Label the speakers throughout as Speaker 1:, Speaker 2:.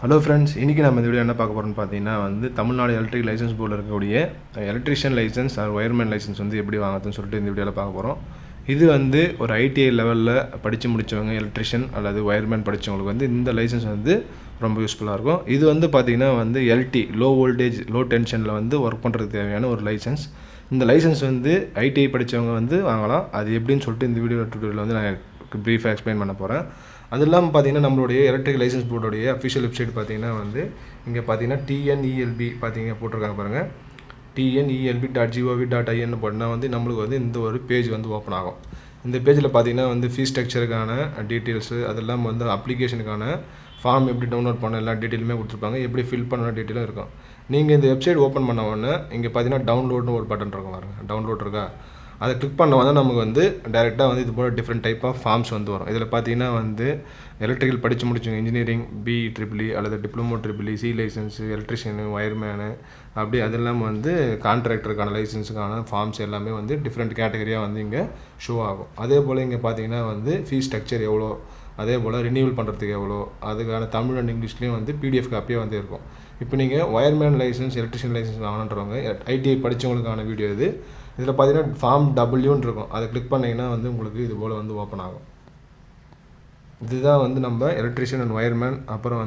Speaker 1: Hello friends, இன்றைக்கி நம்ம இந்த வீடியோ என்ன பார்க்க போகிறோம்னு பார்த்தீங்கன்னா தமிழ்நாடு எலக்ட்ரிக் லைசன்ஸ் போர்டில் இருக்கக்கூடிய electrician licence or wireman licence எப்படி வாங்குறதுன்னு சொல்லிட்டு இந்த வீடியோவில் பார்க்க போகிறோம். இது ஒரு ஐடிஐ லெவலில் படித்து முடித்தவங்க எலக்ட்ரிஷியன் அல்லது ஒயர்மேன் படித்தவங்களுக்கு இந்த லைசன்ஸ் ரொம்ப யூஸ்ஃபுல்லாக இருக்கும். இது பார்த்தீங்கன்னா எல்டி லோ வோல்டேஜ் லோ டென்ஷனில் ஒர்க் பண்ணுறதுக்கு தேவையான ஒரு லைசன்ஸ். இந்த லைசன்ஸ் ஐடிஐ படித்தவங்க வாங்கலாம். அது எப்படின்னு சொல்லிட்டு இந்த வீடியோ டுட்டோரியலில் நான் ப்ரீஃபாக எக்ஸ்பிளைன் பண்ண போகிறேன். அது இல்லாமல் பார்த்தீங்கன்னா நம்மளுடைய எலக்ட்ரிக் லைசன்ஸ் போர்டோடைய அஃபிஷியல் வெப்சைட் பார்த்தீங்கன்னா இங்கே பார்த்தீங்கன்னா TNELB பார்த்தீங்க போட்டிருக்காங்க பாருங்கள். TNELB.gov.in போட்டால் நம்மளுக்கு இந்த ஒரு பேஜ் ஓப்பன் ஆகும். இந்த பேஜில் பார்த்தீங்கன்னா ஃபீஸ் ஸ்ட்ரக்சருக்கான டீட்டெயில்ஸு, அதெல்லாம் அப்ளிகேஷனுக்கான ஃபார்ம் எப்படி டவுன்லோட் பண்ண எல்லா டீட்டெயிலுமே கொடுத்துருப்பாங்க. எப்படி ஃபில் பண்ண டீட்டெயிலும் இருக்கும். நீங்கள் இந்த வெப்சைட் ஓப்பன் பண்ண உடனே இங்கே பார்த்தீங்கன்னா டவுன்லோட்னு ஒரு பட்டன் இருக்கும் பாருங்கள். டவுன்லோட் இருக்கா, அதை கிளிக் பண்ண நமக்கு டேரெக்டாக இது போல் டிஃப்ரெண்ட் டைப் ஆஃப் ஃபார்ம்ஸ் வரும். இதில் பார்த்தீங்கன்னா எலக்ட்ரிக்கல் படித்து முடிச்சவங்க இன்ஜினியரிங் BEEE அல்லது diploma BEEE, C licence, electrician, wireman, அப்படி அதெல்லாம் கான்ட்ராக்டருக்கான லைசன்ஸுக்கான ஃபார்ம்ஸ் எல்லாமே டிஃப்ரெண்ட் கேட்டகரியாக இங்கே ஷோ ஆகும். அதே போல் இங்கே பார்த்தீங்கன்னா ஃபீஸ் ஸ்ட்ரக்சர் எவ்வளோ, அதே போல் ரினியூவல் பண்ணுறதுக்கு எவ்வளோ, அதுக்கான தமிழ் அண்ட் இங்கிலீஷ்லேயும் PDF காப்பியாக இருக்கும். இப்போ நீங்கள் ஒயர்மேன் லைசன்ஸ் எலக்ட்ரிஷியன் லைசன்ஸ் வாங்கணுன்றவங்க ITI படித்தவங்களுக்கான வீடியோ இது. இதில் பார்த்தீங்கன்னா ஃபார்ம் Wன்னு இருக்கும். அதை கிளிக் பண்ணிங்கன்னா உங்களுக்கு இது போல் ஓப்பன் ஆகும். இதுதான் நம்ம எலக்ட்ரிஷியன் அண்ட் ஒயர்மேன் அப்புறம்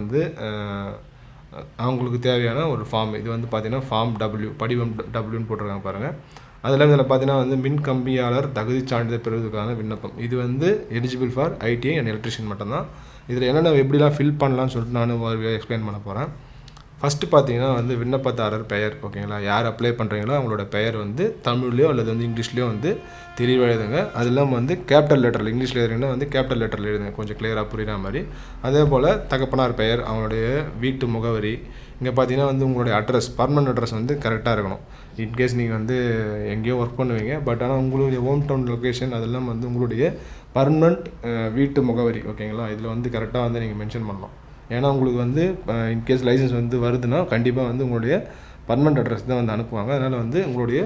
Speaker 1: அவங்களுக்கு தேவையான ஒரு ஃபார்ம். இது பார்த்தீங்கன்னா ஃபார்ம் W, படிவம் Wன்னு போட்டிருக்காங்க பாருங்கள். அதில் இதில் பார்த்தீங்கன்னா மின் கம்பியாளர் தகுதி சான்றிதழ் பெறுவதற்கான விண்ணப்பம். இது eligible for ITI and electrician மட்டும்தான். இதில் என்னென்ன எப்படிலாம் ஃபில் பண்ணலாம்னு சொல்லிட்டு நான் எக்ஸ்பிளைன் பண்ண போகிறேன். ஃபஸ்ட்டு பார்த்தீங்கன்னா விண்ணப்பதாரர் பெயர், ஓகேங்களா. யார் அப்ளை பண்ணுறீங்களோ அவங்களோட பெயர் தமிழ்லையோ அல்லது இங்கிலீஷ்லேயோ தெளிவாக எழுதுங்க. அது இல்லாமல் கேபிட்டல் லெட்டரில், இங்கிலீஷில் எழுதுங்கன்னா கேபிட்டல் லெட்டரில் எழுதுங்க, கொஞ்சம் கிளியராக புரிகிற மாதிரி. அதே போல் தகப்பனார் பெயர், அவங்களுடைய வீட்டு முகவரி, இங்கே பார்த்தீங்கன்னா உங்களுடைய அட்ரஸ், பர்மனன்ட் அட்ரஸ் கரெக்டாக இருக்கணும். இன்கேஸ் நீங்கள் எங்கேயோ ஒர்க் பண்ணுவீங்க, பட் ஆனால் உங்களுடைய ஹோம் டவுன் லொக்கேஷன் அதெல்லாம் உங்களுடைய பர்மனன்ட் வீட்டு முகவரி, ஓகேங்களா. இதில் கரெக்டாக நீங்கள் மென்ஷன் பண்ணணும். ஏன்னா உங்களுக்கு இன்கேஸ் லைசன்ஸ் வருதுன்னா கண்டிப்பாக உங்களுடைய பர்மனன்ட் அட்ரஸ் தான் அனுப்புவாங்க. அதனால் உங்களுடைய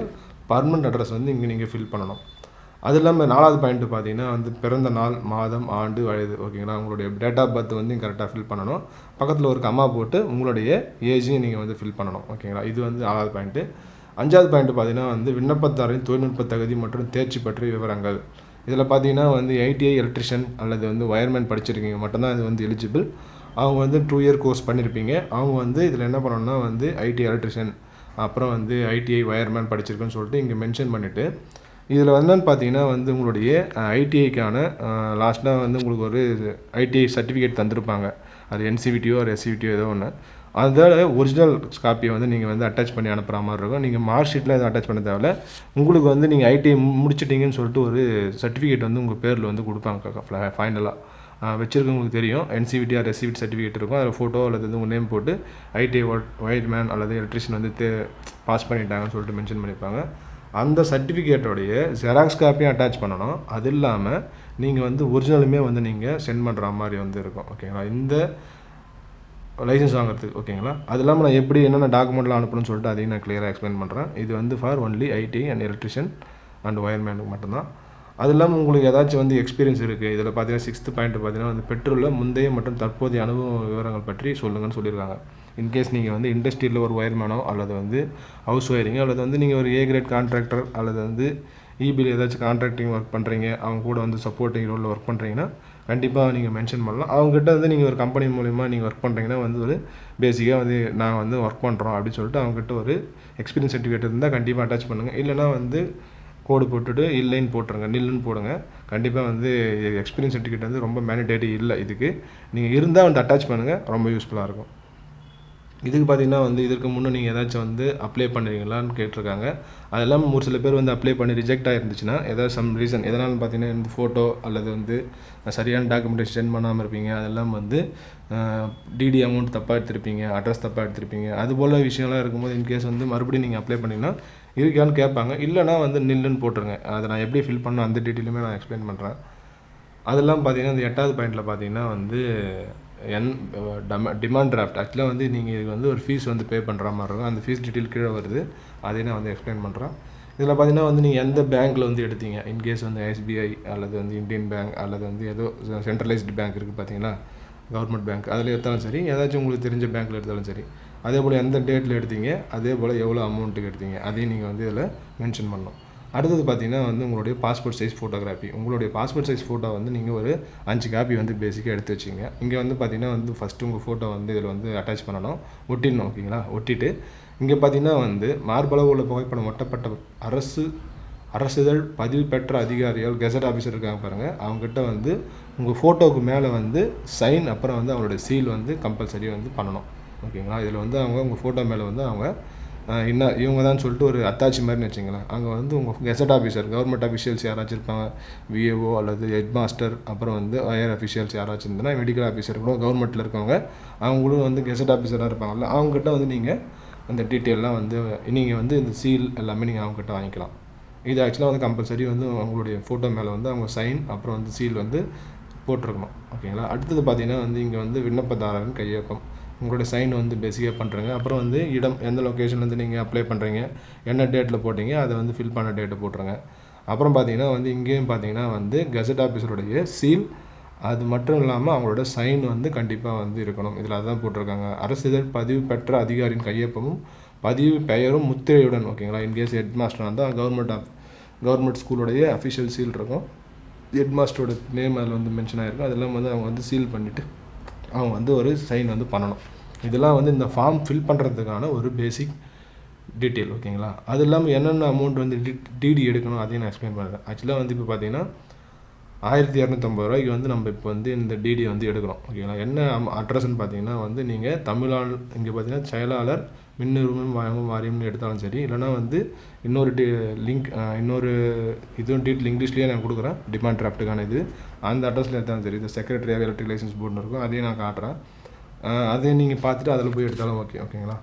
Speaker 1: பர்மனன்ட் அட்ரஸ் இங்கே நீங்கள் ஃபில் பண்ணணும். அது இல்லாமல் 4வது பாயிண்ட் பார்த்தீங்கன்னா பிறந்த நாள், மாதம், ஆண்டு, வயது, ஓகேங்களா. உங்களுடைய டேட் ஆஃப் பர்த் கரெக்டாக ஃபில் பண்ணணும். பக்கத்தில் ஒரு கம்மா போட்டு உங்களுடைய ஏஜையும் நீங்கள் ஃபில் பண்ணணும், ஓகேங்களா. இது 4வது பாயிண்ட்டு. 5வது பாயிண்ட் பார்த்தீங்கன்னா விண்ணப்பதாரின் தொழில்நுட்ப தகுதி மற்றும் தேர்ச்சி பற்றிய விவரங்கள். இதில் பார்த்தீங்கன்னா ITI எலக்ட்ரிஷியன் அல்லது ஒயர்மேன் படிச்சிருக்கீங்க மட்டும்தான் இது எலிஜிபிள். அவங்க 2 இயர் கோர்ஸ் பண்ணியிருப்பீங்க. அவங்க இதில் என்ன பண்ணணும்னா ITI எலக்ட்ரிஷியன் அப்புறம் ITI ஒயர்மேன் படிச்சிருக்குன்னு சொல்லிட்டு இங்கே மென்ஷன் பண்ணிவிட்டு, இதில் என்னன்னு பார்த்தீங்கன்னா உங்களுடைய ITIக்கான லாஸ்ட்டாக உங்களுக்கு ஒரு ITI சர்டிஃபிகேட் தந்திருப்பாங்க. அது NCVTயோ ஒரு SCVTயோ ஏதோ ஒன்று. அதோட ஒரிஜினல் காப்பியை நீங்கள் அட்டாச் பண்ணி அனுப்புகிற மாதிரி இருக்கும். நீங்கள் மார்க் ஷீட்டில் எதுவும் அட்டாச் பண்ண தேவையில்ல. உங்களுக்கு நீங்கள் ITI முடிச்சிட்டிங்கன்னு சொல்லிட்டு ஒரு சர்டிஃபிகேட் உங்கள் பேரில் கொடுப்பாங்க. ஃபைனலாக வச்சுருக்கவங்களுக்கு தெரியும். NCVT ஆர் SCVT சர்டிஃபிகேட் இருக்கும். அதில் ஃபோட்டோ அல்லது உங்கள் நேம் போட்டு ITI ஒயர்மேன் அல்லது எலக்ட்ரிஷியன் பாஸ் பண்ணிட்டாங்கன்னு சொல்லிட்டு மென்ஷன் பண்ணியிருப்பாங்க. அந்த சர்டிஃபிகேட்டோடைய ஜெராக்ஸ் காப்பியும் அட்டாச் பண்ணணும். அது இல்லாமல் நீங்கள் ஒரிஜினலுமே நீங்கள் சென்ட் பண்ணுற மாதிரி இருக்கும், ஓகேங்களா. இந்த லைசன்ஸ் வாங்குறதுக்கு, ஓகேங்களா. அது இல்லாமல் நான் எப்படி என்னென்ன டாக்குமெண்ட்லாம் அனுப்பணும்னு சொல்லிட்டு அதையும் நான் கிளியராக எக்ஸ்பிளைன் பண்ணுறேன். இது for only ITI and electrician and ஒயர்மேனுக்கு மட்டும்தான். அது இல்லாமல் உங்களுக்கு ஏதாச்சும் எக்ஸ்பீரியன்ஸ் இருக்குது. இதில் பார்த்தீங்கன்னா 6th பாயிண்ட் பார்த்தீங்கன்னா பெட்ரோலில் முந்தைய மற்றும் தற்போதைய அனுபவ விவரங்கள் பற்றி சொல்லுங்கன்னு சொல்லியிருக்காங்க. இன்கேஸ் நீங்கள் இண்டஸ்ட்ரியில் ஒரு ஒயர்மேனோ அல்லது ஹவுஸ் ஒயரிங்கோ அல்லது நீங்கள் ஒரு A கிரேட் கான்ட்ராக்டர் அல்லது EBயில் ஏதாச்சும் கான்ட்ராக்டிங் ஒர்க் பண்ணுறீங்க, அவங்க கூட சப்போர்ட்டிங் ரோலில் ஒர்க் பண்ணுறீங்கன்னா கண்டிப்பாக நீங்கள் மென்ஷன் பண்ணலாம். அவங்ககிட்ட நீங்கள் ஒரு கம்பெனி மூலிமா நீங்கள் ஒர்க் பண்ணுறீங்கன்னா ஒரு பேசிக்காக நாங்கள் ஒர்க் பண்ணுறோம் அப்படின்னு சொல்லிட்டு அவங்ககிட்ட ஒரு எக்ஸ்பீரியன்ஸ் சர்டிஃபிகேட் இருந்தால் கண்டிப்பாக அட்டாச் பண்ணுங்கள். இல்லைனா கோடு போட்டுட்டு இல்லைன்னு போட்டுருங்க, நில்லுன்னு போடுங்க. கண்டிப்பாக எக்ஸ்பீரியன்ஸ் சர்டிஃபிகேட் ரொம்ப மேனிடேட்டரி இல்லை. இதுக்கு நீங்கள் இருந்தால் அட்டாச் பண்ணுங்கள், ரொம்ப யூஸ்ஃபுல்லாக இருக்கும். இதுக்கு பார்த்தீங்கன்னா இதற்கு முன்னே நீங்கள் ஏதாச்சும் அப்ளை பண்ணுறீங்களான்னு கேட்டிருக்காங்க. அதெல்லாம் ஒரு சில பேர் அப்ளை பண்ணி ரிஜெக்ட் ஆகிருந்துச்சுன்னா ஏதாவது சம் ரீசன் எதனாலும் பார்த்தீங்கன்னா ஃபோட்டோ அல்லது சரியான டாக்குமெண்டேஷன் சென்ட் பண்ணாமல் இருப்பீங்க. அதெல்லாம் DD அமௌண்ட் தப்பாக எடுத்திருப்பீங்க, அட்ரஸ் தப்பாக எடுத்திருப்பீங்க. அது போல் விஷயம்லாம் இருக்கும்போது இன்கேஸ் மறுபடியும் நீங்கள் அப்ளை பண்ணிங்கன்னா இருக்கான்னு கேட்பாங்க. இல்லைனா நில்லுன்னு போட்டுருங்க. அதை நான் எப்படி ஃபில் பண்ணணும் அந்த டீட்டெயிலுமே நான் எக்ஸ்பிளைன் பண்ணுறேன். அதெல்லாம் பார்த்தீங்கன்னா இந்த 8வது பாயிண்டில் பார்த்தீங்கன்னா டிமாண்ட் டிராஃப்ட். ஆக்சுவலாக நீங்கள் இதுக்கு ஒரு ஃபீஸ் பே பண்ணுற மாதிரி இருக்கும். அந்த ஃபீஸ் டீட்டெயில் கீழே வருது, அதையும் நான் எக்ஸ்பிளைன் பண்ணுறேன். இதில் பார்த்தீங்கன்னா நீங்கள் எந்த பேங்க்கில் எடுத்தீங்க, இன்கேஸ் SBI அல்லது இந்தியன் பேங்க் அல்லது ஏதோ சென்ட்ரலைஸ்டு பேங்க் இருக்குது பார்த்தீங்களா, கவர்மெண்ட் பேங்க் அதில் எடுத்தாலும் சரி, ஏதாச்சும் உங்களுக்கு தெரிஞ்ச பேங்க்கில் எடுத்தாலும் சரி. அதே போல் எந்த டேட்டில் எடுத்தீங்க, அதே போல் எவ்வளோ அமௌண்ட்டுக்கு எடுத்தீங்க, அதையும் நீங்கள் வந்து இதில் மென்ஷன் பண்ணணும். அடுத்தது பார்த்தீங்கன்னா வந்து உங்களுடைய பாஸ்போர்ட் சைஸ் ஃபோட்டோகிராஃபி. உங்களுடைய பாஸ்போர்ட் சைஸ் ஃபோட்டோ வந்து நீங்கள் ஒரு 5 காப்பி வந்து பேசிக்காக எடுத்து வச்சுங்க. இங்கே வந்து பார்த்தீங்கன்னா வந்து ஃபஸ்ட்டு உங்கள் ஃபோட்டோ வந்து இதில் வந்து அட்டாச் பண்ணணும், ஒட்டிடணும். ஓகேங்களா? ஒட்டிட்டு இங்கே பார்த்தீங்கன்னா வந்து மார்பளவு உள்ள புகைப்படம் ஒட்டப்பட்ட அரசிதழ் பதிவு பெற்ற அதிகாரிகள் கெசட் ஆஃபீஸர் இருக்காங்க பாருங்கள், அவங்ககிட்ட வந்து உங்கள் ஃபோட்டோவுக்கு மேலே வந்து சைன், அப்புறம் வந்து அவங்களுடைய சீல் வந்து கம்பல்சரி வந்து பண்ணணும். ஓகேங்களா? இதில் வந்து அவங்க உங்கள் ஃபோட்டோ மேலே வந்து அவங்க இவங்க தான் சொல்லிட்டு ஒரு அத்தாட்சி மாதிரின்னு வச்சிங்களேன், அங்கே வந்து உங்கள் கெசட் ஆஃபீஸர் கவர்மெண்ட் அஃபிஷியல்ஸ் யாராச்சும் இருப்பாங்க, விஏஓ அல்லது ஹெட் மாஸ்டர், அப்புறம் வந்து ஹையர் அஃபிஷியல்ஸ் யாராச்சும் இருந்ததுன்னா மெடிக்கல் ஆஃபீஸர் கூட கவர்மெண்ட்டில் இருக்கவங்க அவங்களும் வந்து கெசட் ஆஃபீஸராக இருப்பாங்கல்ல, அவங்ககிட்ட வந்து நீங்கள் அந்த டீட்டெயிலெலாம் வந்து நீங்கள் வந்து இந்த சீல் எல்லாமே நீங்கள் அவங்ககிட்ட வாங்கிக்கலாம். இது ஆக்சுவலாக வந்து கம்பல்சரி வந்து அவங்களுடைய ஃபோட்டோ மேலே வந்து அவங்க சைன் அப்புறம் வந்து சீல் வந்து போட்டிருக்கணும். ஓகேங்களா? அடுத்தது பார்த்தீங்கன்னா வந்து இங்கே வந்து விண்ணப்பதாரரின் கையொப்பம், உங்களுடைய சைன் வந்து பேசிக்காக பண்ணுறங்க. அப்புறம் வந்து இடம், எந்த லொக்கேஷன்லேருந்து நீங்கள் அப்ளை பண்ணுறீங்க, என்ன டேட்டில் போட்டிங்க, அதை வந்து ஃபில் பண்ண டேட்டை போட்டுருங்க. அப்புறம் பார்த்தீங்கன்னா வந்து இங்கேயும் பார்த்தீங்கன்னா வந்து கெசட் ஆஃபீஸருடைய சீல், அது மட்டும் இல்லாமல் அவங்களோட சைன் வந்து கண்டிப்பாக வந்து இருக்கணும். இதில் அதுதான் போட்டிருக்காங்க. அரசிதழ் பதிவு பெற்ற அதிகாரியின் கையொப்பமும் பதிவு பெயரும் முத்திரையுடன். ஓகேங்களா? இன்கேஸ் ஹெட் மாஸ்டர் இருந்தால் கவர்மெண்ட் ஸ்கூலோடைய அஃபிஷியல் சீல் இருக்கும், ஹெட் மாஸ்டரோட நேம் அதில் வந்து மென்ஷன் ஆகிருக்கும், அதெல்லாம் வந்து அவங்க வந்து சீல் பண்ணிவிட்டு அவங்க வந்து ஒரு சைன் வந்து பண்ணணும். இதெல்லாம் வந்து இந்த ஃபார்ம் ஃபில் பண்ணுறதுக்கான ஒரு பேசிக் டீட்டெயில். ஓகேங்களா? அது இல்லாமல் என்னென்ன அமௌண்ட் வந்து டிடி எடுக்கணும் அதையும் நான் எக்ஸ்பிளைன் பண்ணுறேன். ஆக்சுவலாக வந்து இப்போ பார்த்தீங்கன்னா 1250 ரூபாய்க்கு வந்து நம்ம இப்போ வந்து இந்த டிடி வந்து எடுக்கிறோம். ஓகேங்களா? என்ன அட்ரஸ்ன்னு பார்த்தீங்கன்னா வந்து நீங்கள் தமிழ்நாடு இங்கே பார்த்தீங்கன்னா செயலாளர் மின்னுரிமை வழங்கும் வாரியம்னு எடுத்தாலும் சரி, இல்லைனா வந்து இன்னொரு லிங்க் இன்னொரு இதுவும் டீட்டெயில் இங்கிலீஷ்லேயே நான் கொடுக்குறேன், டிமாண்ட் டிராஃப்ட்டுக்கான இது அந்த அட்ரஸில் எடுத்தாலும் சரி. இந்த செக்ரட்டரி ஆஃப் எலக்ட்ரிக் லைசன்ஸ் போர்டுன்னு இருக்கும், அதையும் நான் காட்டுறேன். அதையும் நீங்கள் பார்த்துட்டு அதில் போய் எடுத்தாலும் ஓகே. ஓகேங்களா?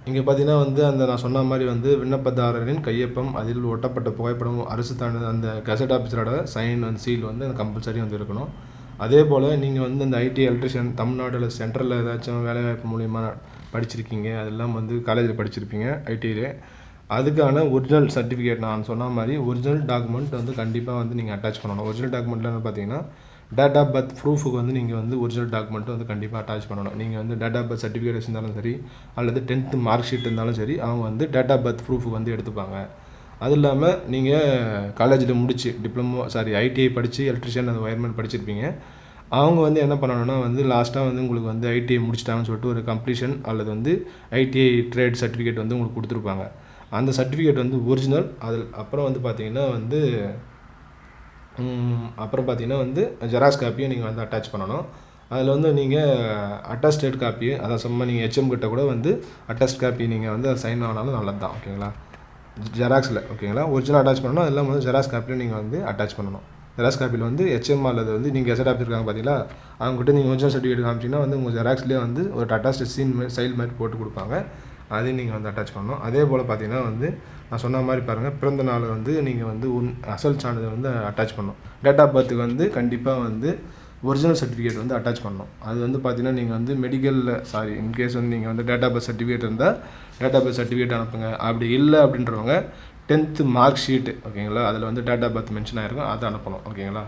Speaker 1: இங்கே பார்த்தீங்கன்னா வந்து அந்த நான் சொன்ன மாதிரி வந்து விண்ணப்பதாரரின் கையொப்பம், அதில் ஒட்டப்பட்ட புகைப்படம், அரசு அந்த கெசட் ஆஃபீஸரோட சைன் வந்து சீல் வந்து அந்த கம்பல்சரி வந்து இருக்கணும். அதே போல் நீங்கள் வந்து இந்த ஐடி எலக்ட்ரிஷியன் தமிழ்நாட்டில் சென்ட்ரலில் ஏதாச்சும் வேலைவாய்ப்பு மூலிமா படிச்சிருக்கீங்க, அதெல்லாம் வந்து காலேஜில் படிச்சிருப்பீங்க ஐடியிலே, அதுக்கான ஒரிஜினல் சர்டிஃபிகேட் நான் சொன்ன மாதிரி ஒரிஜினல் டாக்குமெண்ட் வந்து கண்டிப்பாக வந்து நீங்கள் அட்டாச் பண்ணணும். ஒரிஜினல் டாக்குமெண்ட்லாம் பார்த்தீங்கன்னா டேட் ஆஃப் பர்த் ப்ரூஃபுக்கு வந்து நீங்கள் வந்து ஒரிஜினல் டாக்குமெண்ட்டு வந்து கண்டிப்பாக அட்டாச் பண்ணணும். நீங்கள் வந்து டேட் ஆஃப் பர்த் சர்டிஃபிகேட் இருந்தாலும் சரி, அல்லது 10th மார்க் ஷீட் இருந்தாலும் சரி, அவங்க வந்து டேட் ஆஃப் பர்த் ப்ரூஃபுக்கு வந்து எடுத்துப்பாங்க. அது இல்லாமல் நீங்கள் காலேஜில் முடிச்சு ஐடிஐ படித்து எலக்ட்ரிஷியன் அந்த ஒயர்மேன் படிச்சிருப்பீங்க, அவங்க வந்து என்ன பண்ணணும்னா வந்து லாஸ்ட்டாக வந்து உங்களுக்கு வந்து ஐடிஐ முடிச்சிட்டாங்கன்னு சொல்லிட்டு ஒரு கம்ப்ளீஷன் அல்லது வந்து ஐடிஐ ட்ரேட் சர்டிஃபிகேட் வந்து உங்களுக்கு கொடுத்துருப்பாங்க. அந்த சர்டிஃபிகேட் வந்து ஒரிஜினல். அதில் அப்புறம் வந்து பார்த்தீங்கன்னா வந்து ஜெராக்ஸ் காப்பியை நீங்கள் வந்து அட்டாச் பண்ணணும். அதில் வந்து நீங்கள் அட்டஸ்டட் காப்பி, அதான் சும்மா நீங்கள் ஹெச்எம் கிட்ட கூட வந்து அட்டஸ்ட் காப்பி நீங்கள் வந்து அதை சைன் ஆனாலும் நல்லது தான். ஓகேங்களா? ஜெராக்ஸில். ஓகேங்களா? ஒரிஜினல் அட்டாச் பண்ணணும், அதெல்லாம் வந்து ஜெராக்ஸ் காப்பியில் நீங்கள் வந்து அட்டாச் பண்ணணும். ஜெராக்ஸ் காப்பியில் வந்து ஹெச்எம் அல்லது வந்து நீங்கள் கெசட் ஆஃபீஸர் இருக்காங்க பார்த்தீங்களா, அவங்ககிட்ட நீங்கள் ஒரிஜினல் சர்டிஃபிகேட் காமிச்சிங்கன்னா வந்து உங்கள் ஜெராக்ஸ்லேயே வந்து ஒரு அட்டாஸ்ட் சைல் மாதிரி போட்டு கொடுப்பாங்க, அதையும் நீங்கள் வந்து அட்டாச் பண்ணணும். அதே போல் பார்த்தீங்கன்னா வந்து நான் சொன்ன மாதிரி பாருங்கள், பிறந்த நாள் வந்து நீங்கள் வந்து அசல் சான்றிதழ் வந்து அட்டாச் பண்ணணும். டேட் ஆஃப் பர்த்துக்கு வந்து கண்டிப்பாக வந்து ஒரிஜினல் சர்டிஃபிகேட் வந்து அட்டாச் பண்ணணும். அது வந்து பார்த்தீங்கன்னா நீங்கள் வந்து மெடிக்கலில் இன்கேஸ் வந்து நீங்கள் வந்து டேட் ஆஃப் பர்த் சர்டிஃபிகேட் இருந்தால் டேட் ஆஃப் பர்த் சர்டிஃபிகேட் அனுப்புங்க. அப்படி இல்லை அப்படின்றவங்க 10th மார்க் ஷீட்டு, ஓகேங்களா, அதில் வந்து டேட் ஆஃப் பர்த் மென்ஷன் ஆகிருக்கும், அதை அனுப்பணும். ஓகேங்களா?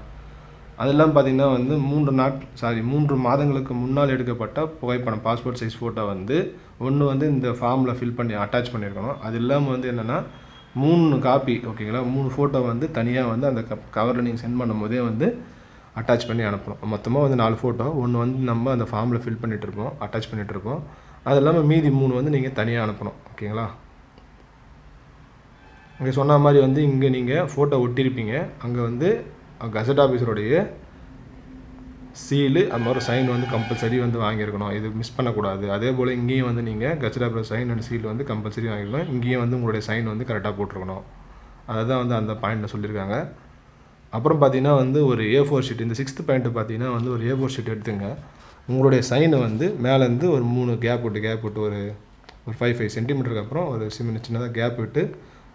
Speaker 1: அதெல்லாம் பார்த்தீங்கன்னா வந்து 3 மாதங்களுக்கு முன்னால் எடுக்கப்பட்ட புகைப்படம், பாஸ்போர்ட் சைஸ் ஃபோட்டோ வந்து ஒன்று வந்து இந்த ஃபார்மில் ஃபில் பண்ணி அட்டாச் பண்ணியிருக்கணும். அது இல்லாமல் வந்து என்னென்னா 3 காப்பி, ஓகேங்களா, 3 ஃபோட்டோ வந்து தனியாக வந்து அந்த கவரில் நீங்கள் சென்ட் பண்ணும்போதே வந்து அட்டாச் பண்ணி அனுப்பணும். மொத்தமாக வந்து 4 ஃபோட்டோ, ஒன்று வந்து நம்ம அந்த ஃபார்மில் ஃபில் பண்ணிகிட்ருப்போம், அட்டாச் பண்ணிகிட்ருப்போம். அது இல்லாமல் மீதி 3 வந்து நீங்கள் தனியாக அனுப்பணும். ஓகேங்களா? இங்கே சொன்ன மாதிரி வந்து இங்கே நீங்கள் ஃபோட்டோ ஒட்டியிருப்பீங்க, அங்கே வந்து கெசட் ஆஃபீஸருடைய சீலு அது மாதிரி சைன் வந்து கம்பல்சரி வந்து வாங்கியிருக்கணும், இது மிஸ் பண்ணக்கூடாது. அதே போல் இங்கேயும் வந்து நீங்கள் gazette officer sign and seal வந்து கம்பல்சரி வாங்கியிருக்கணும், இங்கேயும் வந்து உங்களுடைய சைன் வந்து கரெக்டாக போட்டிருக்கணும். அதுதான் வந்து அந்த பாயிண்டில் சொல்லியிருக்காங்க. அப்புறம் பார்த்தீங்கன்னா வந்து ஒரு A4 ஷீட், இந்த 6th பாயிண்ட்டு பார்த்தீங்கன்னா வந்து ஒரு A4 ஷீட் எடுத்துங்க. உங்களுடைய சைனை வந்து மேலேருந்து ஒரு 3 கேப் விட்டு ஒரு 5 சென்டிமீட்டருக்கு அப்புறம் ஒரு சின்னதாக கேப் விட்டு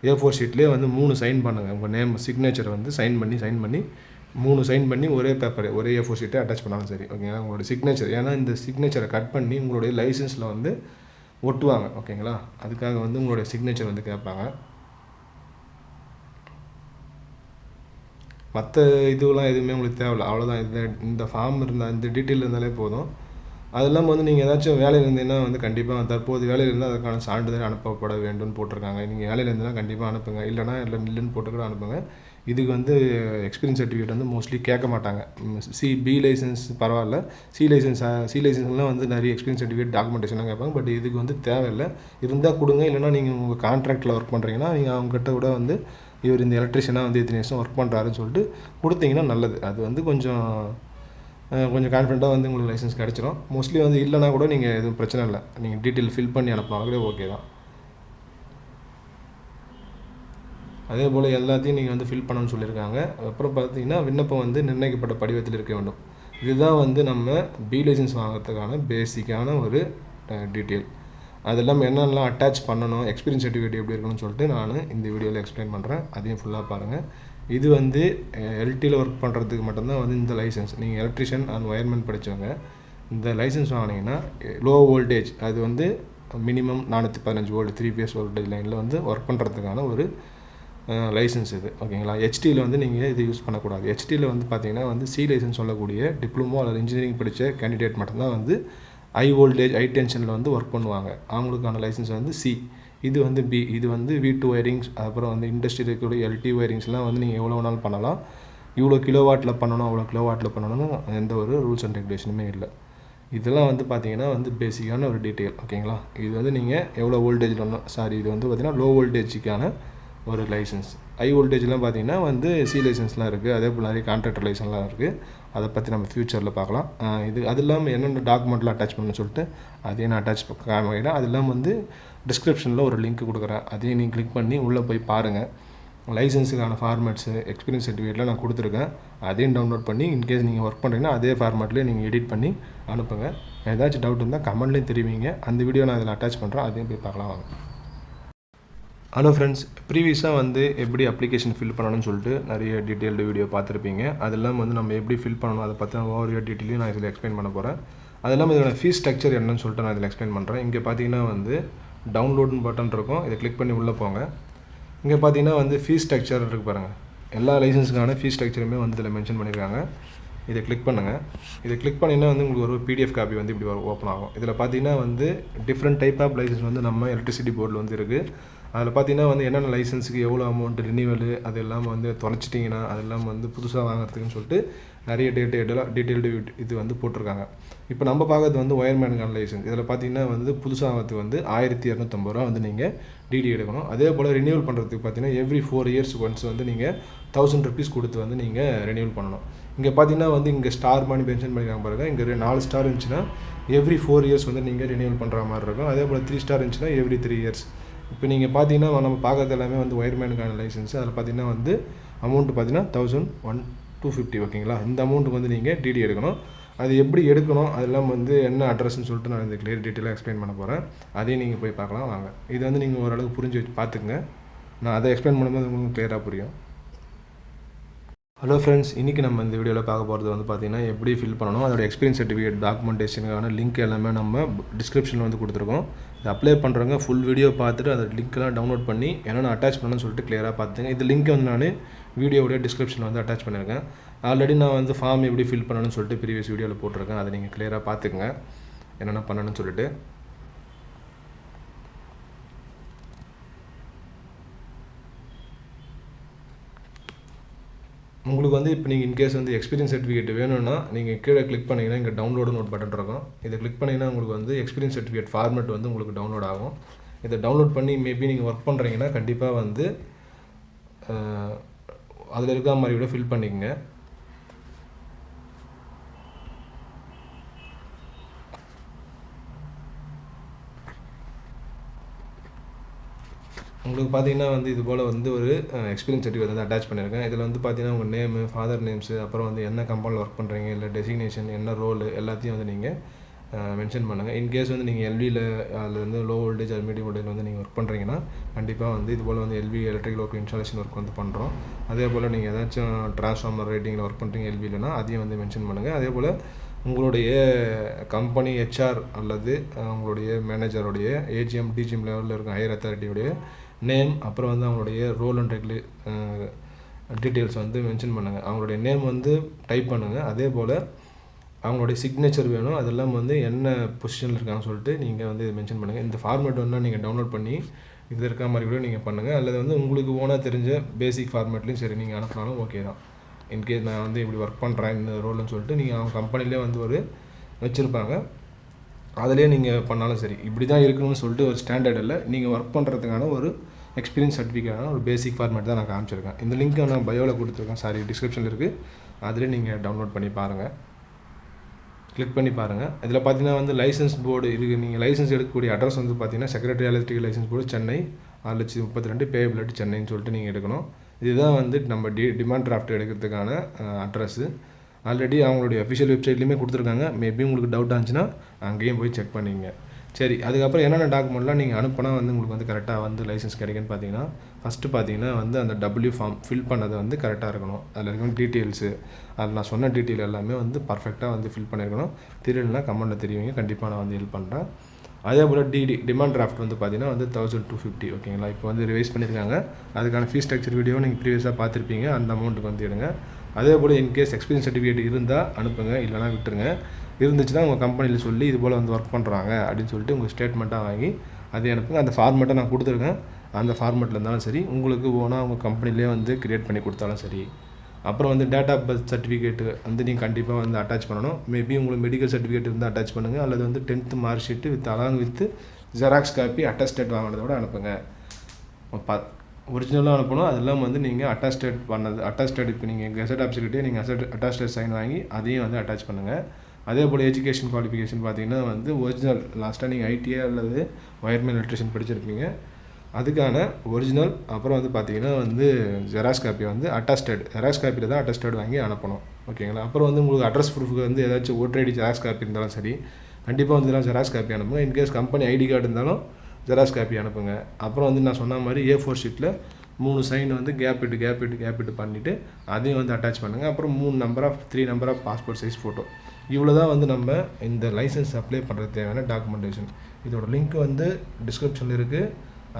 Speaker 1: A4 ஷீட்லேயே வந்து 3 சைன் பண்ணுங்கள். உங்கள் நேம் சிக்னேச்சரை வந்து சைன் பண்ணி 3 சைன் பண்ணி ஒரே பேப்பர் ஒரே A4 ஷீட்டை அட்டாச் பண்ணாலும் சரி. ஓகேங்களா? உங்களுடைய சிக்னேச்சர், ஏன்னா இந்த சிக்னேச்சரை கட் பண்ணி உங்களுடைய லைசன்ஸில் வந்து ஒட்டுவாங்க. ஓகேங்களா? அதுக்காக வந்து உங்களுடைய சிக்னேச்சர் வந்து கேட்பாங்க. மற்ற இதுவெலாம் எதுவுமே உங்களுக்கு தேவையில்ல. அவ்வளோதான். இந்த ஃபார்ம் இருந்தால், இந்த டீட்டெயில் இருந்தாலே போதும். அது இல்லாமல் வந்து நீங்கள் ஏதாச்சும் வேலையில் இருந்தீங்கன்னா வந்து கண்டிப்பாக தற்போது வேலையில் இருந்தால் அதுக்கான சான்றிதழ் அனுப்பப்பட வேண்டும்னு போட்டிருக்காங்க. நீங்கள் வேலையில் இருந்தீங்கன்னா கண்டிப்பாக அனுப்புங்க. இல்லைனா இல்லைன்னு போட்டு கூட அனுப்புங்க. இதுக்கு வந்து எக்ஸ்பீரியன்ஸ் சர்டிஃபிகேட் வந்து மோஸ்ட்லி கேட்க மாட்டாங்க. பி லைசன்ஸ் பரவாயில்ல. சி லைசன்ஸ்லாம் வந்து நிறைய எக்ஸ்பீரியன்ஸ் சர்டிஃபிகேட் டாக்குமெண்டேஷன்லாம் கேட்பாங்க. பட் இதுக்கு வந்து தேவையில்லை. இருந்தால் கொடுங்க. இல்லைனா நீங்கள் உங்கள் கான்ட்ராக்டில் ஒர்க் பண்ணுறீங்கன்னா நீங்கள் அவங்ககிட்ட கூட வந்து இவர் இந்த எலக்ட்ரிஷியனாக வந்து இத்தனை வருஷம் ஒர்க் பண்ணுறாருன்னு சொல்லிட்டு கொடுத்தீங்கன்னா நல்லது. அது வந்து கொஞ்சம் கான்ஃபிடென்ட்டாக வந்து உங்களுக்கு லைசன்ஸ் கிடச்சிரும். மோஸ்ட்லி வந்து இல்லைனா கூட நீங்கள் எதுவும் பிரச்சனை இல்லை. நீங்கள் டீட்டெயில் ஃபில் பண்ணி அனுப்பினாலே ஓகே தான். அதே போல் எல்லாத்தையும் நீங்கள் வந்து ஃபில் பண்ணணும்னு சொல்லியிருக்காங்க. அப்புறம் பார்த்தீங்கன்னா விண்ணப்பம் வந்து நிர்ணயிக்கப்பட்ட படிவத்தில் இருக்க வேண்டும். இதுதான் வந்து நம்ம பி லைசன்ஸ் வாங்குறதுக்கான பேசிக்கான ஒரு டீட்டெயில். அது இல்லாமல் என்னென்னலாம் அட்டாச் பண்ணணும், எக்ஸ்பீரியன்ஸ் சர்டிஃபிகேட் எப்படி இருக்கணும்னு சொல்லிட்டு நான் இந்த வீடியோவில் எக்ஸ்பிளைன் பண்ணுறேன். அதையும் ஃபுல்லாக பாருங்கள். இது வந்து எல்டியில் ஒர்க் பண்ணுறதுக்கு மட்டும்தான் வந்து இந்த லைசன்ஸ். நீங்கள் எலக்ட்ரிஷியன் அண்ட் ஒயர்மேன் படித்தவங்க இந்த லைசன்ஸ் வாங்கினீங்கன்னா லோ வோல்டேஜ், அது வந்து மினிமம் 415 வோல்ட் 3 phase வோல்டேஜ் லைனில் வந்து ஒர்க் பண்ணுறதுக்கான ஒரு லைசன்ஸ் இது. ஓகேங்களா. ஹெச்டியில் வந்து நீங்கள் இது யூஸ் பண்ணக்கூடாது. ஹெச்டியில் வந்து பார்த்தீங்கன்னா வந்து சி லைசன்ஸ் சொல்லக்கூடிய டிப்ளமோ அல்லது இன்ஜினியரிங் படித்த கேண்டிடேட் மட்டும்தான் வந்து ஹை வோல்டேஜ் ஹை டென்ஷனில் வந்து ஒர்க் பண்ணுவாங்க. அவங்களுக்கான லைசன்ஸ் வந்து சி. இது வந்து பி. இது வந்து V2 ஒயரிங்ஸ், அப்புறம் வந்து இண்டஸ்ட்ரியில் இருக்கக்கூடிய எல்டி ஒயரிங்ஸ்லாம் வந்து நீங்கள் எவ்வளோ வேணாலும் பண்ணலாம். இவ்வளோ கிலோவாட்டில் பண்ணணும், அவ்வளோ கிலோவாட்டில் பண்ணணும்னு எந்த ஒரு ரூல்ஸ் அண்ட் ரெகுலேஷனுமே இல்லை. இதெல்லாம் வந்து பார்த்தீங்கன்னா வந்து பேசிக்கான ஒரு டீட்டெயில். ஓகேங்களா. இது வந்து நீங்கள் எவ்வளோ வோல்டேஜில் இது வந்து பார்த்திங்கன்னா லோ வோல்டேஜுக்கான ஒரு லைசன்ஸ். ஹை வோல்டேஜ்லாம் பார்த்தீங்கன்னா வந்து சி லைசன்ஸ்லாம் இருக்குது. அதே போல் நிறைய கான்ட்ராக்டர் லைசன்ஸ்லாம் இருக்குது. அதை பற்றி நம்ம ஃப்யூச்சரில் பார்க்கலாம். அது இல்லாமல் என்னென்ன டாக்குமெண்ட்லாம் அட்டாச் பண்ணணும்னு சொல்லிட்டு அதையும் நான் அட்டாச் காமிக்கிறேன். அது இல்லாமல் வந்து டிஸ்கிரிப்ஷனில் ஒரு லிங்க் கொடுக்குறேன். அதையும் நீங்கள் கிளிக் பண்ணி உள்ளே போய் பாருங்கள். லைசன்ஸுக்கான ஃபார்மேட்ஸு, எக்ஸ்பீரியன்ஸ் சர்டிஃபிகேட்லாம் நான் கொடுத்துருக்கேன். அதையும் டவுன்லோட் பண்ணி இன்கேஸ் நீங்கள் ஒர்க் பண்ணுறீங்கன்னா அதே ஃபார்மேட்லேயே நீங்கள் எடிட் பண்ணி அனுப்புங்க. ஏதாச்சும் டவுட் இருந்தால் கமெண்ட்லேயும் தெரிவிங்க. அந்த வீடியோ நான் இதில் அட்டாச் பண்ணுறேன். அதையும் போய் பார்க்கலாம் வாங்க. ஹலோ ஃப்ரெண்ட்ஸ், ப்ரீவியஸாக வந்து எப்படி அப்ளிகேஷன் ஃபில் பண்ணணும்னு சொல்லிட்டு நிறைய டீட்டெயில்டு வீடியோ பார்த்துருப்பீங்க. அது இல்லாமல் வந்து நம்ம எப்படி ஃபில் பண்ணணும் அதை பற்றி ஓவர் டீட்டெயிலையும் நான் இதில் எக்ஸ்பிளைன் பண்ண போகிறேன். அது இல்லாமல் இதோட ஃபீஸ் ஸ்ட்ரக்சர் என்னன்னு சொல்லிட்டு நான் இதில் எக்ஸ்பிளைன் பண்ணுறேன். இங்கே பார்த்தீங்கன்னா வந்து டவுன்லோடுன்னு பட்டன் இருக்கும். இதை கிளிக் பண்ணி உள்ளே போங்க. இங்கே பார்த்தீங்கன்னா வந்து ஃபீஸ் ஸ்ட்ரக்சர் இருக்குது பாருங்கள். எல்லா லைசன்ஸுக்கான ஃபீஸ் ஸ்ட்ரக்சருமே வந்து இதில் மென்ஷன் பண்ணியிருக்காங்க. இதை கிளிக் பண்ணுங்கள். இதை கிளிக் பண்ணிங்கன்னா வந்து உங்களுக்கு ஒரு பிடிஎஃப் காப்பி வந்து இப்படி ஓப்பன் ஆகும். இதில் பார்த்தீங்கன்னா வந்து டிஃப்ரெண்ட் டைப் ஆஃப் லைசன்ஸ் வந்து நம்ம எலக்ட்ரிசிட்டி போர்டில் வந்து இருக்குது. அதில் பார்த்தீங்கன்னா வந்து என்னென்ன லைசன்ஸுக்கு எவ்வளோ அமௌண்ட் ரினிவல், அது இல்லாமல் வந்து தொலைச்சிட்டிங்கன்னா அது இல்லாமல் வந்து புதுசாக வாங்குறதுக்குன்னு சொல்லிட்டு நிறைய டீட்டெயில்டு இது வந்து போட்டிருக்காங்க. இப்போ நம்ம பார்க்கறது வந்து ஒயர்மேனுக்கான லைசன்ஸ். இதில் பார்த்தீங்கன்னா வந்து புதுசாக வாங்கிறதுக்கு வந்து 1250 ரூபா வந்து நீங்கள் டிடி எடுக்கணும். அதே போல் ரினியூவல் பண்ணுறதுக்கு பார்த்தீங்கன்னா எவ்ரி 4 years ஒன்ஸ் வந்து நீங்கள் 1000 rupees கொடுத்து வந்து நீங்கள் ரினியூவல் பண்ணணும். இங்கே பார்த்தீங்கன்னா வந்து இங்கே ஸ்டார் மாதிரி மென்ஷன் பண்ணியிருக்காங்க பாருங்கள். இங்கே 4 ஸ்டார் இருந்துச்சுன்னா எவ்ரி 4 years வந்து நீங்கள் ரினியூவல் பண்ணுற மாதிரி இருக்கும். அதே போல் 3 ஸ்டார் இருந்துச்சுன்னா எவ்ரி 3 years. இப்போ நீங்கள் பார்த்தீங்கன்னா நம்ம பார்க்கறது எல்லாமே வந்து ஒயர்மேனுக்கான லைசன்ஸ். அதில் பார்த்தீங்கன்னா வந்து அமௌண்ட்டு பார்த்தீங்கன்னா 1250. ஓகேங்களா. இந்த அமௌண்ட்டுக்கு வந்து நீங்கள் டிடி எடுக்கணும். அது எப்படி எடுக்கணும், அதெல்லாம் வந்து என்ன அட்ரஸ்ன்னு சொல்லிட்டு நான் இந்த கிளியர் டீட்டெயிலாக எக்ஸ்பிளைன் பண்ண போகிறேன். அதையும் நீங்கள் போய் பார்க்கலாம் வாங்க. இது வந்து நீங்கள் ஓரளவுக்கு புரிஞ்சு வச்சு பார்த்துக்குங்க. நான் அதை எக்ஸ்பிளைன் பண்ணும்போது உங்களுக்கு கிளியராக புரியும். ஹலோ ஃப்ரெண்ட்ஸ், இன்றைக்கி நம்ம இந்த வீடியோவில் பார்க்க போகிறது வந்து பார்த்திங்கன்னா எப்படி ஃபில் பண்ணணும், அதோட எக்ஸ்பீரியன்ஸ் சர்டிஃபிகேட் டாக்குமெண்டேஷனுக்கான லிங்க் எல்லாமே நம்ம டிஸ்கிரிப்ஷனில் வந்து கொடுத்துருக்கோம். இதை அப்ளை பண்ணுறவங்க ஃபுல் வீடியோ பார்த்துட்டு அந்த லிங்க்கெல்லாம் டவுன்லோட் பண்ணி என்னென்ன அட்டாச் பண்ணணும்னு சொல்லிட்டு கிளியராக பார்த்துங்க. இது லிங்க் வந்து நான் வீடியோவுடைய டிஸ்கிரிப்ஷனில் வந்து அட்டாச் பண்ணியிருக்கேன். ஆல்ரெடி நான் வந்து ஃபார்ம் எப்படி ஃபில் பண்ணணும்னு சொல்லிட்டு ப்ரீவியஸ் வீடியோவில் போட்டிருக்கேன். அதை நீங்கள் கிளியராக பார்த்துக்குங்க என்னென்ன பண்ணணும்னு சொல்லிட்டு. உங்களுக்கு வந்து இப்போ நீங்கள் இன்கேஸ் வந்து எக்ஸ்பீரியன்ஸ் சர்டிஃபிகேட் வேணும்னா நீங்கள் கீழே கிளிக் பண்ணிங்கன்னா இங்கே டவுன்லோடுன்னு ஒரு பட்டன் இருக்கும். இதை கிளிக் பண்ணிங்கன்னா உங்களுக்கு வந்து எக்ஸ்பீரியன்ஸ் சர்டிஃபிகேட் ஃபார்மேட் வந்து உங்களுக்கு டவுன்லோட் ஆகும். இதை டவுன்லோட் பண்ணி மேபி நீங்கள் ஒர்க் பண்ணுறீங்கன்னா கண்டிப்பாக வந்து அதில் இருக்கிற மாதிரி கூட ஃபில் பண்ணிக்கங்க. உங்களுக்கு பார்த்தீங்கன்னா வந்து இது போல் வந்து ஒரு எக்ஸ்பீரியன்ஸ் சர்டிஃபிகேட் வந்து அட்டாச் பண்ணியிருக்கேன். இதில் வந்து பார்த்தீங்கன்னா உங்கள் நேமு, ஃபாதர் நேம்ஸு, அப்புறம் வந்து என்ன கம்பெனியில் ஒர்க் பண்ணுறீங்க, இல்லை டெசிக்னேஷன், என்ன ரோலு எல்லாத்தையும் வந்து நீங்கள் மென்ஷன் பண்ணுங்கள். இன்கேஸ் வந்து நீங்கள் எல்வியில் அதில் வந்து லோ வோல்டேஜ் அது மீடியம் வோல்டேஜ் வந்து நீங்கள் ஒர்க் பண்ணுறீங்கன்னா கண்டிப்பாக வந்து இது போல் வந்து LV electrical work installation work வந்து பண்ணுறோம். அதே போல் நீங்கள் ஏதாச்சும் ட்ரான்ஸ்ஃபார்மர் ரேட்டிங்கில் ஒர்க் பண்ணுறீங்க எல்விலனா அதையும் வந்து மென்ஷன் பண்ணுங்கள். அதே போல் உங்களுடைய கம்பெனி ஹெச்ஆர் அல்லது உங்களுடைய மேனேஜருடைய ஏஜிஎம் டிஜிஎம் லெவலில் இருக்க ஹையர் அத்தாரிட்டியுடைய நேம், அப்புறம் வந்து அவங்களுடைய ரோல் அண்ட் டீட்டெயில்ஸ் வந்து மென்ஷன் பண்ணுங்கள். அவங்களுடைய நேம் வந்து டைப் பண்ணுங்கள். அதே போல் அவங்களுடைய சிக்னேச்சர் வேணும். அதெல்லாம் வந்து என்ன பொசிஷனில் இருக்காங்கன்னு சொல்லிட்டு நீங்கள் வந்து மென்ஷன் பண்ணுங்கள். இந்த ஃபார்மேட் வேணால் நீங்கள் டவுன்லோட் பண்ணி இது இருக்க மாதிரி கூட நீங்கள் பண்ணுங்கள். அல்லது வந்து உங்களுக்கு ஓனாக தெரிஞ்ச பேசிக் ஃபார்மேட்லேயும் சரி நீங்கள் அனுப்பினாலும் ஓகே தான். இன்கேஸ் நான் வந்து இப்படி ஒர்க் பண்ணுறேன் இந்த ரோல்னு சொல்லிட்டு நீங்கள் அவங்க கம்பெனிலே வந்து ஒரு வச்சுருப்பாங்க, அதிலே நீங்கள் பண்ணாலும் சரி. இப்படி தான் இருக்கணும்னு சொல்லிட்டு ஒரு ஸ்டாண்டர்ட் இல்லை. நீங்கள் ஒர்க் பண்ணுறதுக்கான ஒரு எக்ஸ்பீரியன்ஸ் சர்டிஃபிகேட்டான ஒரு பேசிக் ஃபார்மேட் தான் நான் காமிச்சிருக்கேன். இந்த லிங்க்கை நான் பயோவில் கொடுத்துருக்கேன், டிஸ்கிரிப்ஷனில் இருக்குது. அதிலே நீங்கள் டவுன்லோட் பண்ணி பாருங்கள், கிளிக் பண்ணி பாருங்கள். இதில் பார்த்தீங்கன்னா வந்து லைசன்ஸ் போர்டு இருக்குது. நீங்கள் லைசன்ஸ் எடுக்கக்கூடிய அட்ரஸ் வந்து பார்த்தீங்கன்னா secretary electrical licence board Chennai 6,32,000 பேபிலிட்டி சென்னைன்னு சொல்லிட்டு நீங்கள் எடுக்கணும். இதுதான் வந்து நம்ம டிமாண்ட் டிராஃப்ட் எடுக்கிறதுக்கான அட்ரஸ்ஸு. ஆல்ரெடி அவங்களுடைய அஃபிஷியல் வெப்சைட்லேயுமே கொடுத்துருக்காங்க. மேபி உங்களுக்கு டவுட் ஆச்சுன்னா அங்கேயும் போய் செக் பண்ணிங்க. சரி, அதுக்கப்புறம் என்னென்ன டாக்குமெண்ட்லாம் நீங்கள் அனுப்பினா வந்து உங்களுக்கு வந்து கரெக்டாக வந்து லைசன்ஸ் கிடைக்குன்னு பார்த்தீங்கன்னா, ஃபஸ்ட்டு பார்த்தீங்கன்னா வந்து அந்த டபிள்யூ ஃபார்ம் ஃபில் பண்ணது வந்து கரெக்டாக இருக்கணும். அதில் இருக்கிற டீட்டெயில்ஸு, அதில் நான் சொன்ன டீட்டெயில் எல்லாமே வந்து பர்ஃபெக்டாக வந்து ஃபில் பண்ணியிருக்கணும். தெரியலனா கமெண்ட்டில் தெரிவிங்க, கண்டிப்பாக நான் வந்து ஹெல்ப் பண்ணுறேன். அதே போல் டிமாண்ட் டிராஃப்ட் வந்து பார்த்தீங்கன்னா வந்து 1,250 ஓகேங்களா. இப்போ வந்து ரிவைஸ் பண்ணியிருக்காங்க. அதுக்கான ஃபீஸ் ஸ்ட்ரக்சர் வீடியோ நீங்கள் ப்ரீவியஸாக பார்த்துருப்பீங்க. அந்த அமௌண்ட்டுக்கு வந்து எடுங்க. அதே போல் இன்கேஸ் எக்ஸ்பீரியன்ஸ் சர்டிஃபிகேட் இருந்தால் அனுப்புங்க, இல்லைனா விட்டுருங்க. இருந்துச்சுன்னா உங்கள் கம்பெனியில் சொல்லி இது போல் வந்து ஒர்க் பண்ணுறாங்க அப்படின்னு சொல்லிட்டு உங்கள் ஸ்டேட்மெண்ட்டாக வாங்கி அதை அனுப்புங்க. அந்த ஃபார்மேட்டை நான் கொடுத்துருக்கேன். அந்த ஃபார்மேட்டில் இருந்தாலும் சரி, உங்களுக்கு ஓனாக உங்கள் கம்பெனிலே வந்து க்ரியேட் பண்ணி கொடுத்தாலும் சரி. அப்புறம் வந்து டேட் ஆஃப் பர்த் சர்டிஃபிகேட்டு வந்து நீங்கள் கண்டிப்பாக வந்து அட்டாச் பண்ணணும். மேபி உங்களுக்கு மெடிக்கல் சர்டிஃபிகேட் இருந்தால் அட்டாச் பண்ணுங்கள், அல்லது வந்து 10th mark sheet along with xerox copy attested வாங்கினதோட அனுப்புங்க. ஒரிஜினலாக அனுப்பணும். அதெல்லாம் வந்து நீங்கள் அட்டஸ்டேட் பண்ணது அட்டஸ்டேட் இப்போ நீங்கள் கெசட் ஆஃபீஸர்கிட்டே நீங்கள் அட்டஸ்டேட் சைன் வாங்கி அதையும் வந்து அட்டாச் பண்ணுங்கள். அதே போல் எஜுகேஷன் குவாலிஃபிகேஷன் பார்த்தீங்கன்னா வந்து ஒரிஜினல் லாஸ்ட்டாக நீங்கள் ஐடிஐ அல்லது ஒயர்மேன் எலக்ட்ரிஷியன் படிச்சிருப்பீங்க, அதுக்கான ஒரிஜினல். அப்புறம் வந்து பார்த்தீங்கன்னா வந்து ஜெராக்ஸ் காப்பி வந்து ஜெராக்ஸ் காப்பியில் தான் அட்டஸ்டேட் வாங்கி அனுப்பணும் ஓகேங்களா. அப்புறம் வந்து உங்களுக்கு அட்ரஸ் ப்ரூஃபுக்கு வந்து ஏதாச்சும் ஓட்டர் ஐடி ஜெராக்ஸ் காப்பி இருந்தாலும் சரி, கண்டிப்பாக வந்து ஜெராக்ஸ் காப்பி அனுப்புங்க. இன்கேஸ் கம்பெனி ஐடி கார்டு இருந்தாலும் ஜெராக்ஸ் காப்பி அனுப்புங்க. அப்புறம் வந்து நான் சொன்ன மாதிரி A4 ஷீட்டில் 3 சைன் வந்து கேப் இட்டு பண்ணிவிட்டு அதையும் வந்து அட்டாச் பண்ணுங்கள். அப்புறம் 3 number of passport size photo. இவ்வளோ தான் வந்து நம்ம இந்த லைசன்ஸ் அப்ளை பண்ணுறது தேவையான டாக்குமெண்டேஷன். இதோட லிங்க் வந்து டிஸ்கிரிப்ஷனில் இருக்குது.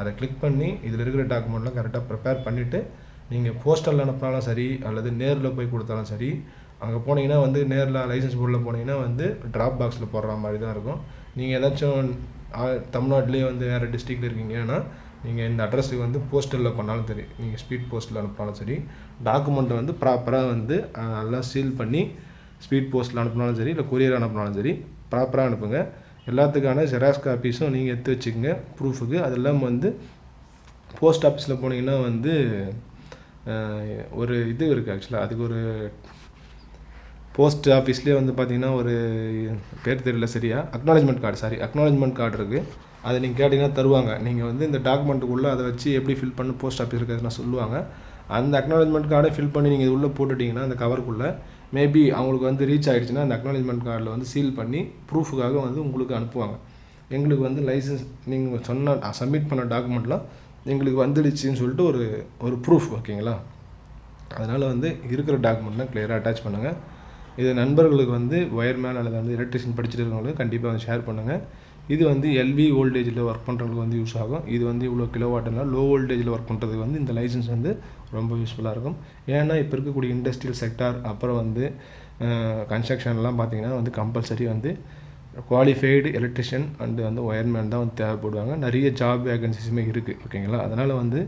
Speaker 1: அதை கிளிக் பண்ணி இதில் இருக்கிற டாக்குமெண்ட்லாம் கரெக்டாக ப்ரிப்பேர் பண்ணிவிட்டு நீங்கள் போஸ்டரில் அனுப்பினாலும் சரி, அல்லது நேரில் போய் கொடுத்தாலும் சரி. அங்கே போனீங்கன்னா வந்து நேரில் லைசன்ஸ் போர்டில் போனீங்கன்னா வந்து ட்ராப் பாக்ஸில் போடுற மாதிரி தான் இருக்கும். நீங்கள் ஏதாச்சும் தமிழ்நாட்டிலே வந்து வேறு டிஸ்ட்ரிக்டில் இருக்கீங்கன்னா நீங்கள் இந்த அட்ரஸுக்கு வந்து போஸ்டலில் பண்ணாலும் சரி, நீங்கள் ஸ்பீட் போஸ்ட்டில் அனுப்பினாலும் சரி, டாக்குமெண்ட்டை வந்து ப்ராப்பராக வந்து நல்லா சீல் பண்ணி ஸ்பீட் போஸ்ட்டில் அனுப்பினாலும் சரி, இல்லை கொரியர் அனுப்பினாலும் சரி, ப்ராப்பராக அனுப்புங்க. எல்லாத்துக்கான ஜெராக்ஸ் காப்பீஸும் நீங்கள் எடுத்து வச்சுக்கோங்க ப்ரூஃபுக்கு. அதெல்லாம் வந்து போஸ்ட் ஆஃபீஸில் போனீங்கன்னா வந்து ஒரு இது இருக்குது ஆக்சுவலாக. அதுக்கு ஒரு போஸ்ட் ஆஃபீஸ்லேயே வந்து பார்த்திங்கன்னா ஒரு பேர் தெரியல சரியா, அக்னாலஜ்மெண்ட் கார்டு இருக்குது. அதை நீங்கள் கேட்டிங்கன்னா தருவாங்க. நீங்கள் வந்து இந்த டாக்குமெண்ட்டுக்குள்ளே அதை வச்சு எப்படி ஃபில் பண்ணி போஸ்ட் ஆஃபீஸ் இருக்கிறதுனா சொல்லுவாங்க. அந்த அக்னாலஜ்மெண்ட் கார்டை ஃபில் பண்ணி நீங்கள் இது உள்ளே போட்டுட்டிங்கன்னா அந்த கவருக்குள்ளே மேபி அவங்களுக்கு வந்து ரீச் ஆகிடுச்சுன்னா அந்த அக்னாலஜ்மெண்ட் கார்டில் வந்து சீல் பண்ணி ப்ரூஃபுக்காக வந்து உங்களுக்கு அனுப்புவாங்க. எங்களுக்கு வந்து லைசன்ஸ் நீங்கள் சொன்ன சப்மிட் பண்ண டாக்குமெண்ட்லாம் எங்களுக்கு வந்துடுச்சுன்னு சொல்லிட்டு ஒரு ப்ரூஃப் ஓகேங்களா. அதனால் வந்து இருக்கிற டாக்குமெண்ட்லாம் கிளியராக அட்டாச் பண்ணுங்கள். இது நண்பர்களுக்கு வந்து ஒயர்மேன் அல்லது வந்து எலக்ட்ரிஷியன் படிச்சுட்டு இருக்கவங்களுக்கு கண்டிப்பாக வந்து ஷேர் பண்ணுங்கள். இது வந்து LV வோல்டேஜில் ஒர்க் பண்ணுறவங்களுக்கு வந்து யூஸ் ஆகும். இது வந்து இவ்வளோ கிலோவாட்னா லோ வோல்டேஜில் ஒர்க் பண்ணுறதுக்கு வந்து இந்த லைசன்ஸ் வந்து ரொம்ப யூஸ்ஃபுல்லாக இருக்கும். ஏன்னா இப்போ இருக்கக்கூடிய இண்டஸ்ட்ரியல் செக்டார், அப்புறம் வந்து கன்ஸ்ட்ரக்ஷன்லாம் பார்த்திங்கன்னா வந்து கம்பல்சரி வந்து குவாலிஃபைடு எலக்ட்ரிஷியன் அண்டு வந்து ஒயர்மேன் தான் வந்து தேவைப்படுவாங்க. நிறைய ஜாப் வேகன்சிஸுமே இருக்குது ஓகேங்களா. அதனால் வந்து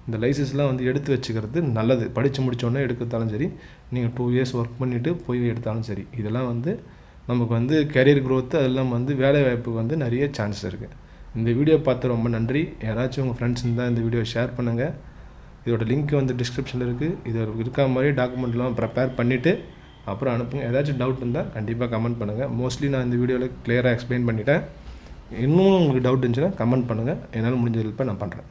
Speaker 1: இந்த லைசன்ஸ்லாம் வந்து எடுத்து வச்சுக்கிறது நல்லது. படித்து முடித்தோடனே எடுத்தாலும் சரி, நீங்கள் 2 இயர்ஸ் ஒர்க் பண்ணிவிட்டு போய் எடுத்தாலும் சரி, இதெல்லாம் வந்து நமக்கு வந்து கெரியர் க்ரோத்து, அதெல்லாம் வந்து வேலை வாய்ப்புக்கு வந்து நிறைய சான்சஸ் இருக்குது. இந்த வீடியோ பார்த்து ரொம்ப நன்றி. யாராச்சும் உங்கள் ஃப்ரெண்ட்ஸ் இருந்தால் இந்த வீடியோ ஷேர் பண்ணுங்கள். இதோட லிங்க் வந்து டிஸ்கிரிப்ஷனில் இருக்குது. இது இருக்க மாதிரி டாக்குமெண்ட்லாம் ப்ரிப்பேர் பண்ணிவிட்டு அப்புறம் அனுப்புங்க. ஏதாச்சும் டவுட் இருந்தால் கண்டிப்பாக கமெண்ட் பண்ணுங்கள். மோஸ்ட்லி நான் இந்த வீடியோவில் கிளியராக எக்ஸ்பிளைன் பண்ணிட்டேன். இன்னும் உங்களுக்கு டவுட் இருந்துச்சுன்னா கமெண்ட் பண்ணுங்கள். என்னால் முடிஞ்ச ஹெல்ப்பை நான் பண்ணுறேன்.